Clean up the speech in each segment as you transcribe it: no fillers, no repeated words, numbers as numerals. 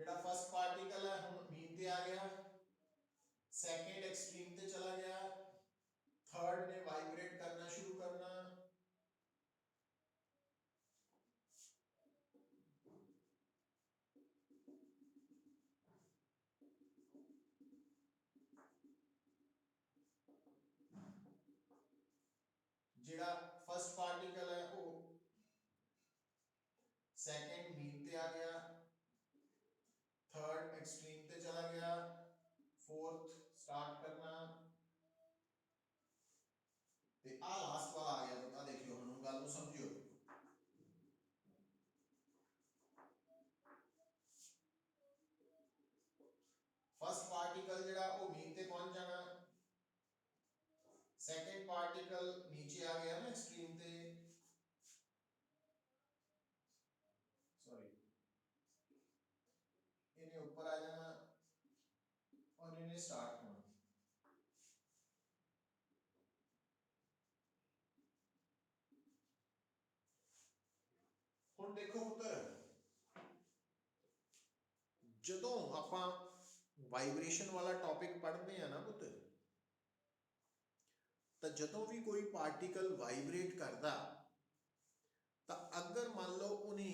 ਜਿਹੜਾ first particle ਹੈ ਹੁਣ ਮੀਨ ਤੇ ਆ ਗਿਆ, ਸੈਕੰਡ ਐਕਸਟ੍ਰੀਮ ਤੇ ਚਲਾ ਗਿਆ, थर्ड ने वाइब्रेट करना शुरू करना, जेड़ा फर्स्ट पार्टिकल है वो सेकंड मीन ते आ गया, थर्ड एक्सट्रीम ते चला गया, फोर्थ स्टार्ट करना ते आ लास्ट वाला आ गया बेटा। देखियो हम गल को समझियो, फर्स्ट पार्टिकल जेड़ा वो मीन ते पहुंच जाना, सेकंड पार्टिकल नीचे आ गया ना एक्सट्रीम ते, सॉरी इन्हें ऊपर आ जाना और इन्हें स्टार्ट होना। ਹੁਣ देखो पुत्र, ਜਦੋਂ ਆਪਾਂ ਵਾਈਬ੍ਰੇਸ਼ਨ ਵਾਲਾ ਟੌਪਿਕ ਪੜ੍ਹਦੇ ਆ ਨਾ ਪੁੱਤ, ਤਾਂ ਜਦੋਂ ਵੀ ਕੋਈ ਪਾਰਟੀਕਲ ਵਾਈਬ੍ਰੇਟ ਕਰਦਾ ਤਾਂ ਅਗਰ ਮੰਨ ਲਓ ਉਹਨੇ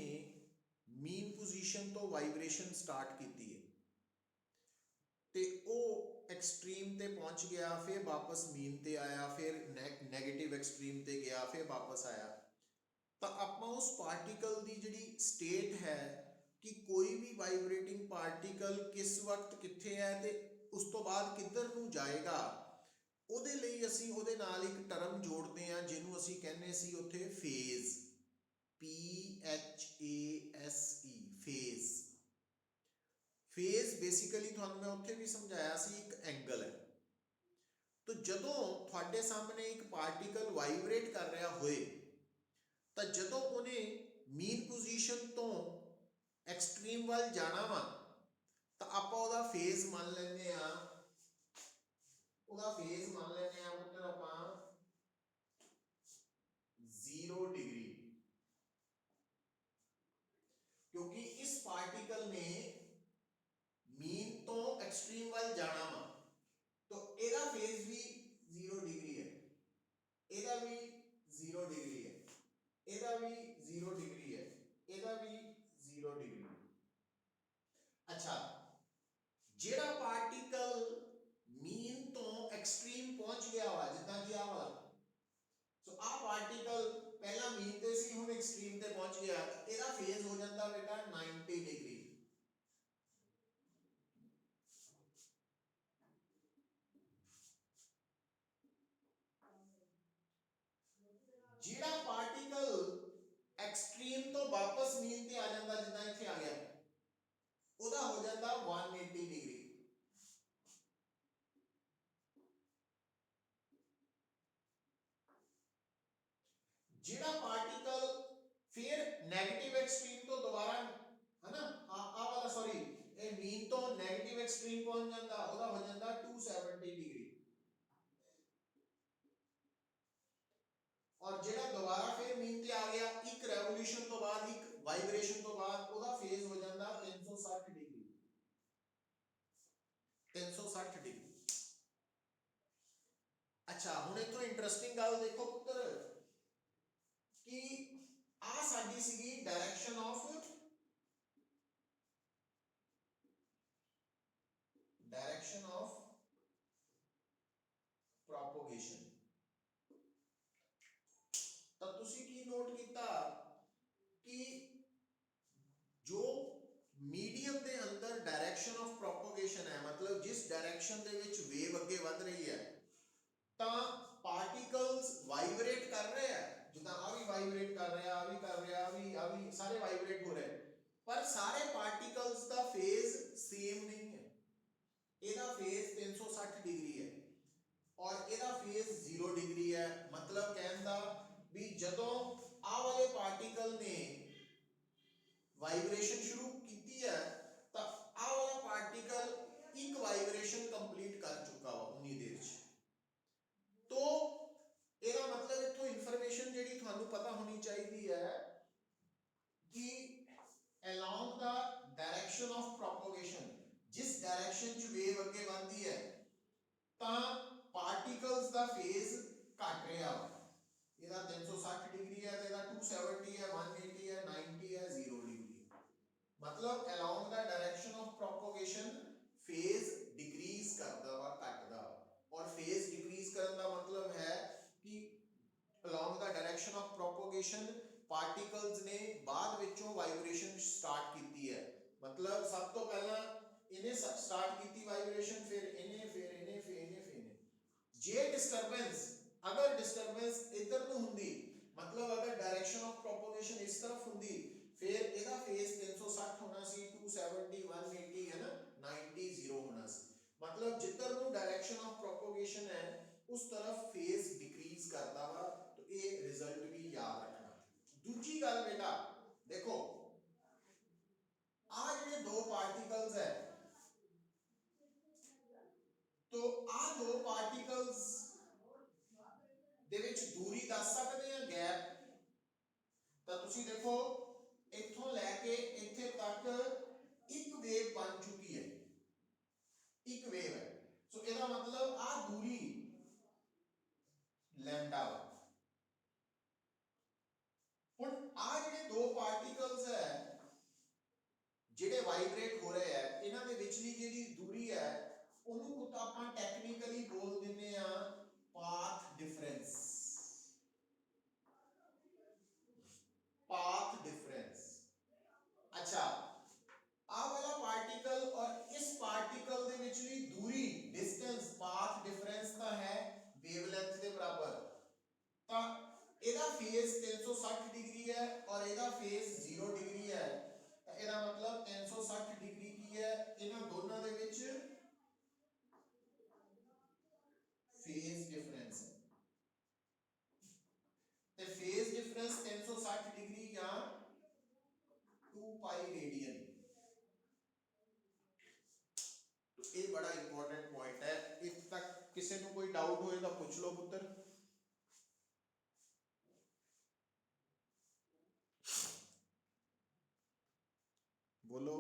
ਮੀਨ ਪੋਜੀਸ਼ਨ ਤੋਂ ਵਾਈਬ੍ਰੇਸ਼ਨ ਸਟਾਰਟ ਕੀਤੀ ਹੈ ਤੇ ਉਹ ਐਕਸਟ੍ਰੀਮ ਤੇ ਪਹੁੰਚ ਗਿਆ, ਫਿਰ ਵਾਪਸ ਮੀਨ ਤੇ ਆਇਆ, ਫਿਰ ਨੈਗੇਟਿਵ ਐਕਸਟ੍ਰੀਮ ਤੇ ਗਿਆ, ਫਿਰ ਵਾਪਸ ਆਇਆ, ਤਾਂ ਆਪਾਂ ਉਸ ਪਾਰਟੀਕਲ ਦੀ ਜਿਹੜੀ ਸਟੇਟ ਹੈ ਕਿ ਕੋਈ ਵੀ ਵਾਈਬ੍ਰੇਟਿੰਗ ਪਾਰਟੀਕਲ ਕਿਸ ਵਕਤ ਕਿੱਥੇ ਹੈ ਤੇ ਉਸ ਤੋਂ ਬਾਅਦ ਕਿੱਧਰ ਨੂੰ ਜਾਏਗਾ, ਉਹਦੇ ਲਈ ਅਸੀਂ ਉਹਦੇ ਨਾਲ ਇੱਕ ਟਰਮ ਜੋੜਦੇ ਹਾਂ ਜਿਹਨੂੰ ਅਸੀਂ ਕਹਿੰਦੇ ਸੀ ਉੱਥੇ phase, PHASE, phase. Phase basically ਤੁਹਾਨੂੰ ਮੈਂ ਉੱਥੇ ਵੀ ਸਮਝਾਇਆ ਸੀ ਇੱਕ ਐਂਗਲ ਹੈ। ਤਾਂ ਜਦੋਂ ਤੁਹਾਡੇ ਸਾਹਮਣੇ ਇੱਕ ਪਾਰਟੀਕਲ ਵਾਈਬ੍ਰੇਟ ਕਰ ਰਿਹਾ ਹੋਏ ਤਾਂ ਜਦੋਂ ਉਹਨੇ ਮੀਨ ਪੋਜੀਸ਼ਨ ਤੋਂ ਐਕਸਟ੍ਰੀਮ ਵੱਲ ਜਾਣਾ ਵਾ ਤਾਂ ਆਪਾਂ ਉਹਦਾ ਫੇਜ਼ ਮੰਨ ਲੈਂਦੇ ਆ, ਉਹਦਾ ਫੇਜ਼ ਮੰਨ ਲੈਂਦੇ ਆ ਪੁੱਤਰ ਆਪਾਂ 0 डिग्री, क्योंकि इस पार्टिकल ने मीन तो एक्सट्रीम वाल जाना वा तो एदा फेज भी 0 डिग्री है, एदा भी 0 डिग्री है, एदा भी 0 डिग्री है, एदा भी 0 डिग्री। अच्छा, जेड़ा पार्टिकल मीन तो एक्सट्रीम पहुंच गया वा जितना कि आ वाला, सो आ पार्टिकल पहला मीन ते सी हुण एक्सट्रीम ते पहुंच गया, एदा फेज हो जाता बेटा 90 डिग्री। जेड़ा पार्टिकल एक्सट्रीम तो वापस मीन ते आ जाता जितना इत्थे आ गया, ओदा हो जाता 180 डिग्री। जेड़ा पार्टिकल फिर नेगेटिव एक्सट्रीम तो दोबारा है ना आ वाला सॉरी ए मीन तो नेगेटिव एक्सट्रीम पहुंच जाता, ओदा हो जाता 270 डिग्री। और जेड़ा दोबारा फिर मीन ते आ गया एक रेवोल्यूशन तो बाद, एक वाइब्रेशन तो बाद, ओदा फेज हो जाता 360 डिग्री, 360 डिग्री। अच्छा, हुण इथों इंटरेस्टिंग गल देखो पुत्र कि आ साडी सीगी डायरेक्शन ऑफ प्रोपोगेशन। तो तुसी की नोट किया कि जो मीडियम के अंदर डायरेक्शन ऑफ प्रोपोगेशन है, मतलब जिस डायरेक्शन दे विच वेव अगे वध रही है, तो पार्टिकल्स वाइब्रेट कर रहे हैं, जिदा आ भी वाइब्रेट कर रहा, आ भी कर रहा, आ भी सारे वाइब्रेट हो रहे, पर सारे पार्टिकल्स का फेज सेम नहीं है। एदा फेज 360 डिग्री है और एदा फेज 0 डिग्री है। मतलब कहना भी जदों आ वाले पार्टिकल ने वाइब्रेशन शुरू की है तो आ वाला पार्टिकल एक वाइब्रेशन कंप्लीट कर चुका वा उन्नी देर च। तो ਇਹਦਾ मतलब इत्थों इंफॉर्मेशन ਜਿਹੜੀ ਤੁਹਾਨੂੰ पता होनी चाहिए है कि along the direction of the phase ਘਟ ਰਿਹਾ ਵਾ, ਇਹਦਾ 360 ਡਿਗਰੀ ਹੈ ਤੇ ਇਹਦਾ 270 ਹੈ, 180 ਹੈ, 90 ਹੈ, 0 ਡਿਗਰੀ। मतलब along the direction of propagation phase decrease करदा वा घटदा, और phase decrease करन दा मतलब है कि along the direction of propagation particles ने बाद विचों vibration start कीती है। मतलब सब तो पहला इन्हें start कीती vibration, फिर इन्हें, फिर इन्हें, फिर इन्हें, फिर इन्हें। जे disturbance, अगर disturbance इधर ਨੂੰ ਹੁੰਦੀ, मतलब अगर direction of propagation इस तरफ ਹੁੰਦੀ, फिर ਇਹਦਾ ਫੇਸ 360 होना सी, 270, 180 है ना, 90, 0 होना सी। मतलब जिधर ਨੂੰ डायरेक्शन ऑफ प्रोपगेशन है उस तरफ फेस डिक्रीज करता वा, तो ये रिजल्ट भी याद रखना। दूसरी गल बेटा देखो, आ ਜਿਹੜੇ दो पार्टिकल्स है, तो आ दो पार्टिकल्स ਦੇ ਵਿੱਚ ਦੂਰੀ ਦੱਸ ਸਕਦੇ ਆ ਗੈਪ, ਤਾਂ ਤੁਸੀਂ ਦੇਖੋ इथों लैके इत्थे तक एक वेव बन चुकी है, एक वेव है। सो इसका मतलब आ दूरी लैम्डा वा। हुण आ जिहड़े दो पार्टिकल्स है जिहड़े वाइब्रेट हो रहे हैं, इन्हां दे विचली जिहड़ी दूरी है उहनूं आपां टैक्नीकली बोल दिंदे आ पाथ डिफरेंस, पाथ डिफरेंस। अच्छा, आ वाला पार्टिकल और इस पार्टिकल दे विचली दूरी डिस्टेंस पाथ डिफरेंस का है वेवलेंथ के बराबर, ता एदा फेज 360 डिग्री है और एदा फेज 0 डिग्री है, ता एदा मतलब 360 डिग्री की है, इन्हां दोनों दे विच फेज डिफरेंस है, ते फेज डिफरेंस 360 डिग्री या 2 पाई रेडियन। तो ये बड़ा इंपॉर्टेंट पॉइंट है, इस तक किसी को कोई डाउट होए तो पूछ लो पुत्र। बोलो।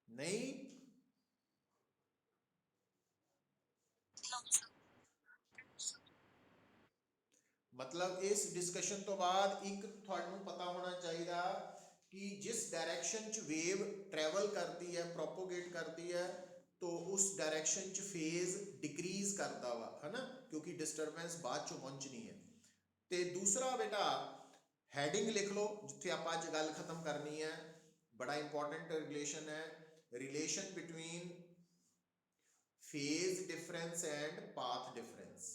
नहीं, मतलब इस डिस्कशन तो बाद एक थानू पता होना चाहिए कि जिस डायरेक्शन च वेव ट्रैवल करती है, प्रोपोगेट करती है, तो उस डायरेक्शन च फेज डिक्रीज करता वा, है ना, क्योंकि डिस्टरबेंस बाद चो पहुंचनी है। ते दूसरा बेटा हैडिंग लिख लो जिथे आप अज गल खत्म करनी है, बड़ा इंपॉर्टेंट रिलेशन है, relation between phase difference and path difference,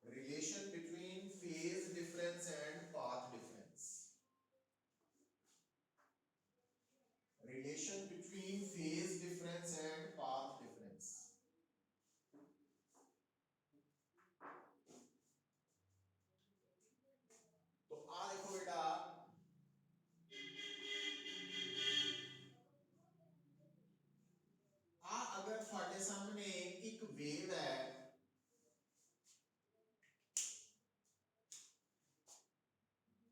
relation between phase difference and path difference, relation between phase difference and path difference। तो आ देखो बेटा, आ अगर ਤੁਹਾਡੇ सामने एक वेव है,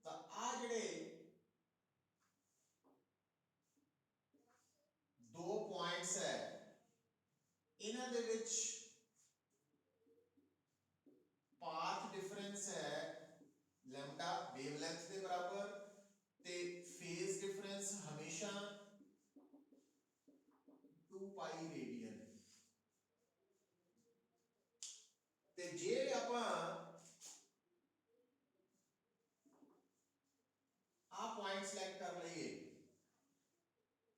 तो आ ਜਿਹੜੇ दो पॉइंट्स है, इन्हां दे विच पाथ डिफरेंस है लैम्डा वेवलेंथ के बराबर, ते फेज डिफरेंस हमेशा 2 पाई रेडियन। ते जे आपां आ पॉइंट सिलेक्ट कर लिए,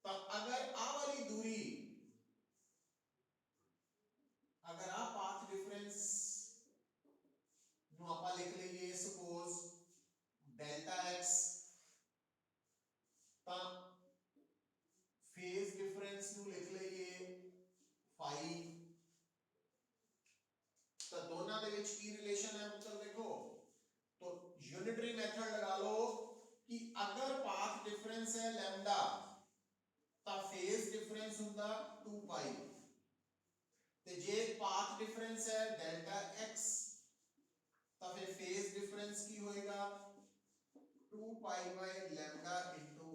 तो अगर आ वाली दूरी, अगर आ पाथ डिफरेंस नु आपा लिख लीजिए सपोज डेल्टा एक्स, ता फेज डिफरेंस नु लिख लीजिए फाई, तो दोनों दे विच की रिलेशन है पुत्र देखो, तो यूनिटरी मेथड लगा लो कि अगर पाथ डिफरेंस है लैम्डा, ता फेज डिफरेंस हुंदा 2 पाई, ते जे पाथ डिफरेंस है डेल्टा एक्स, ता फिर फेज डिफरेंस की होएगा 2 pi by lambda into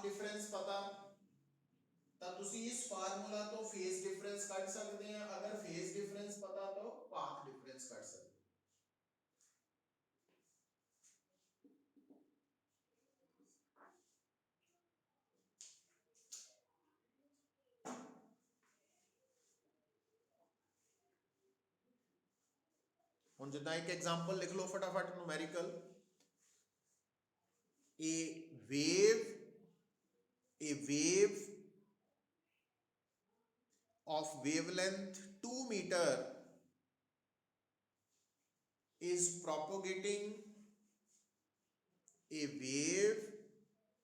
path difference ਪਤਾ ਤਾਂ ਤੁਸੀਂ ਇਸ ਫਾਰਮੂਲਾ ਤੋਂ ਫੇਜ਼ ਡਿਫਰੈਂਸ ਕੱਢ ਸਕਦੇ ਆ, ਅਗਰ ਫੇਜ਼ ਡਿਫਰੈਂਸ ਪਤਾ ਤਾਂ ਪਾਥ ਡਿਫਰੈਂਸ ਕੱਢ ਸਕਦੇ। ਹੁਣ ਜਿੱਦਾਂ ਇੱਕ ਐਗਜ਼ਾਮਪਲ ਲਿਖ ਲਓ ਫਟਾਫਟ numerical, a wave of wavelength 2 meter is propagating, a wave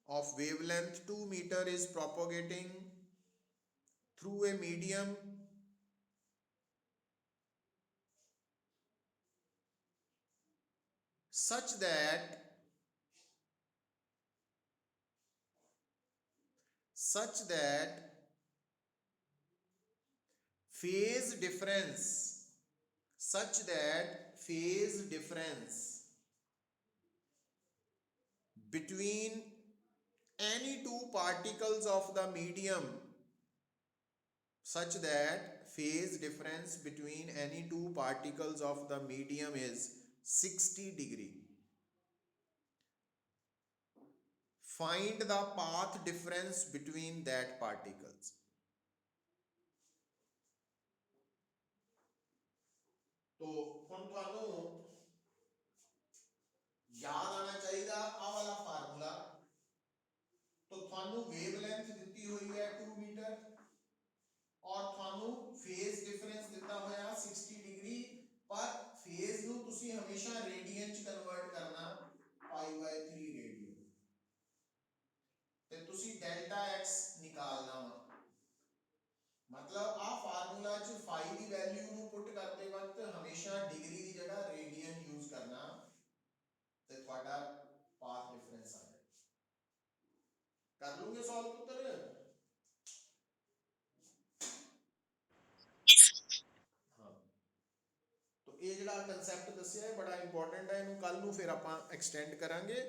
of wavelength 2 meter is propagating through a medium such that phase difference between any two particles of the medium such that phase difference between any two particles of the medium is 60 degree. Find the path difference between that particles. तो ਹੁਣ ਤੁਹਾਨੂੰ याद आना चाहिए आ वाला formula. तो थानू wavelength दी हुई है 2 मीटर और थानू फेज डिफरेंस दिता होया 60 डिग्री, पर फेज नू तुसी हमेशा रेडियन च कन्वर्ट करना π/3 रेडियन ते तुसी डेल्टा x निकालना वा। मतलब आ फार्मूला च फाई दी वैल्यू नू पुट करते वक्त हमेशा डिग्री दी जगह रेडियन यूज करना ते ਤੁਹਾਡਾ पाथ डिफरेंस आ जाए। कर लूंगे सॉल्व पुत्र? हाँ, तो ये जड़ा कंसेप्ट दसिया है बड़ा इंपॉर्टेंट है, इनू कल नू फिर आपां एक्सटेंड करांगे।